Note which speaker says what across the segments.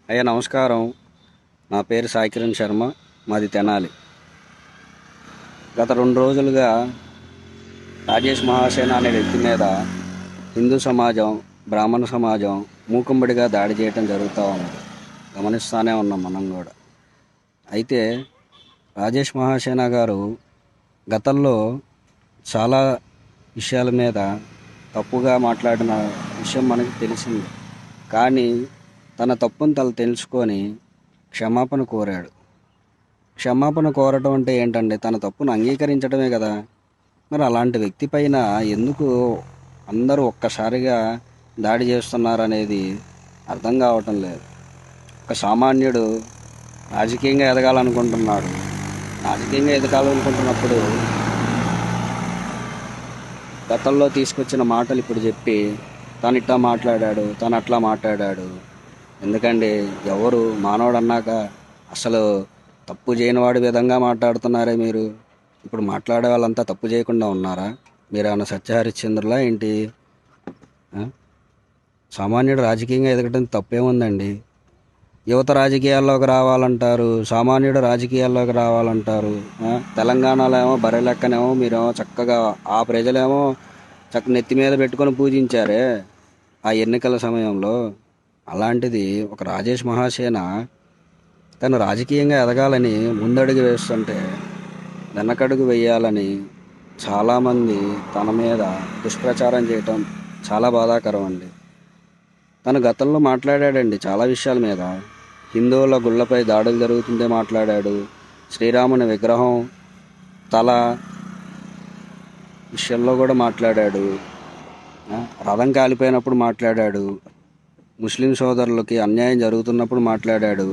Speaker 1: అయ్యా నమస్కారం. నా పేరు సాయికిరణ్ శర్మ. మాది తెనాలి. గత 2 రోజులుగా రాజేష్ మహాసేన అనే వ్యక్తి మీద హిందూ సమాజం, బ్రాహ్మణ సమాజం మూకుమ్మడిగా దాడి చేయటం జరుగుతూ ఉంది. గమనిస్తూనే ఉన్నాం మనం కూడా. అయితే రాజేష్ మహాసేన గారు గతంలో చాలా విషయాల మీద తప్పుగా మాట్లాడిన విషయం మనకి తెలిసింది. కానీ తన తప్పును తను తెలుసుకొని క్షమాపణ కోరాడు. క్షమాపణ కోరటం అంటే ఏంటండి? తన తప్పును అంగీకరించడమే కదా! మరి అలాంటి వ్యక్తి పైన ఎందుకు అందరూ ఒక్కసారిగా దాడి చేస్తున్నారనేది అర్థం కావటం లేదు. ఒక సామాన్యుడు రాజకీయంగా ఎదగాలనుకుంటున్నాడు. రాజకీయంగా ఎదగాలనుకుంటున్నప్పుడు గతంలో తీసుకొచ్చిన మాటలు ఇప్పుడు చెప్పి తను ఇట్లా మాట్లాడాడు, తను అట్లా మాట్లాడాడు. ఎందుకండి? ఎవరు మానవుడు అన్నాక అసలు తప్పు చేయనివాడి విధంగా మాట్లాడుతున్నారే మీరు. ఇప్పుడు మాట్లాడే వాళ్ళంతా తప్పు చేయకుండా ఉన్నారా? మీరేమన్నా సత్యహరిశ్చంద్రులా ఏంటి? ఆ? సామాన్యుడు రాజకీయంగా ఎదగటం తప్పేముందండి? యువత రాజకీయాల్లోకి రావాలంటారు, సామాన్యుడు రాజకీయాల్లోకి రావాలంటారు. తెలంగాణలో ఏమో బర్రె లెక్కనేమో మీరేమో చక్కగా ఆ ప్రజలేమో నెత్తి మీద పెట్టుకొని పూజించారే ఆ ఎన్నికల సమయంలో. అలాంటిది ఒక రాజేష్ మహాసేన తను రాజకీయంగా ఎదగాలని ముందడుగు వేస్తుంటే వెనకడుగు వేయాలని చాలామంది తన మీద దుష్ప్రచారం చేయటం చాలా బాధాకరం అండి. తను గతంలో మాట్లాడాడండి చాలా విషయాల మీద. హిందువుల గుళ్ళపై దాడులు జరుగుతుందే మాట్లాడాడు. శ్రీరాముని విగ్రహం తల విషయంలో కూడా మాట్లాడాడు. రథం కాలిపోయినప్పుడు మాట్లాడాడు. ముస్లిం సోదరులకి అన్యాయం జరుగుతున్నప్పుడు మాట్లాడాడు.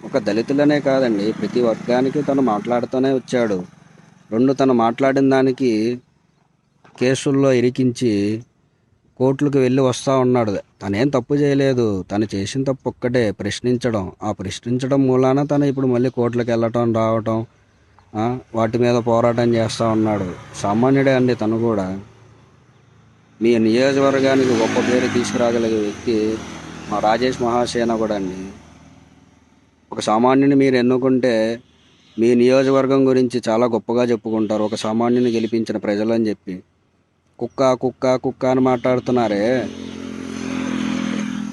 Speaker 1: ఒక దళితులనే కాదండి, ప్రతి వర్గానికి తను మాట్లాడుతూనే వచ్చాడు. తను మాట్లాడిన దానికి కేసుల్లో ఇరికించి కోర్టులకు వెళ్ళి వస్తూ ఉన్నాడు. తనేం తప్పు చేయలేదు. తను చేసిన తప్పు ఒక్కటే ప్రశ్నించడం. ఆ ప్రశ్నించడం మూలాన తను ఇప్పుడు మళ్ళీ కోర్టులకు వెళ్ళటం రావటం, వాటి మీద పోరాటం చేస్తూ ఉన్నాడు. సామాన్యుడే అండి తను కూడా. మీ నియోజకవర్గానికి గొప్ప పేరు తీసుకురాగలిగే వ్యక్తి మా రాజేష్ మహాసేన కూడా అండి. ఒక సామాన్యుని మీరు ఎన్నుకుంటే మీ నియోజకవర్గం గురించి చాలా గొప్పగా చెప్పుకుంటారు, ఒక సామాన్యుని గెలిపించిన ప్రజలు అని చెప్పి. కుక్క కుక్క కుక్క అని మాట్లాడుతున్నారే,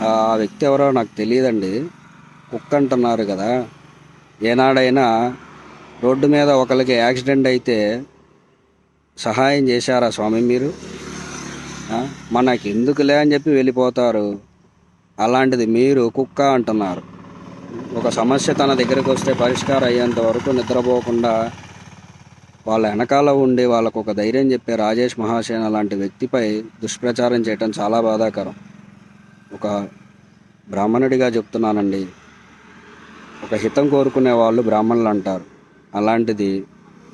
Speaker 1: ఆ వ్యక్తి ఎవరో నాకు తెలియదండి. కుక్క అంటున్నారు కదా. ఏనాడైనా రోడ్డు మీద ఒకరికి యాక్సిడెంట్ అయితే సహాయం చేశారా స్వామి మీరు? మనకి ఎందుకులే అని చెప్పి వెళ్ళిపోతారు. అలాంటిది మీరు కుక్క అంటున్నారు. ఒక సమస్య తన దగ్గరికి వస్తే పరిష్కారం అయ్యేంత వరకు నిద్రపోకుండా వాళ్ళ వెనకాల ఉండి వాళ్ళకు ఒక ధైర్యం చెప్పే రాజేష్ మహాసేన లాంటి వ్యక్తిపై దుష్ప్రచారం చేయటం చాలా బాధాకరం. ఒక బ్రాహ్మణుడిగా చెప్తున్నానండి. ఒక హితం కోరుకునే వాళ్ళు బ్రాహ్మణులు అంటారు. అలాంటిది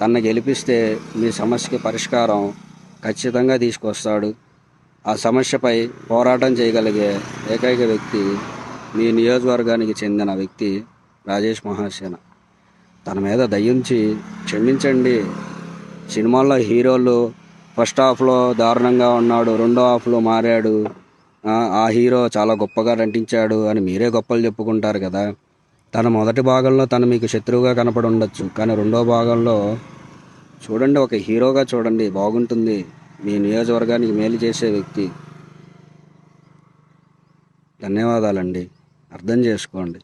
Speaker 1: తనను గెలిపిస్తే మీ సమస్యకి పరిష్కారం ఖచ్చితంగా తీసుకొస్తాడు. ఆ సమస్యపై పోరాటం చేయగలిగే ఏకైక వ్యక్తి మీ నియోజకవర్గానికి చెందిన వ్యక్తి రాజేష్ మహాసేన. తన మీద దయించి క్షమించండి. సినిమాల్లో హీరోలు ఫస్ట్ హాఫ్లో దారుణంగా ఉన్నాడు, రెండో హాఫ్లో మారాడు, ఆ హీరో చాలా గొప్పగా నటించాడు అని మీరే గొప్పలు చెప్పుకుంటారు కదా. తన మొదటి భాగంలో తను మీకు శత్రువుగా కనపడి ఉండొచ్చు, కానీ రెండో భాగంలో చూడండి, ఒక హీరోగా చూడండి, బాగుంటుంది. మీ నియోజకవర్గానికి మేలు చేసే వ్యక్తి. ధన్యవాదాలండి. అర్థం చేసుకోండి.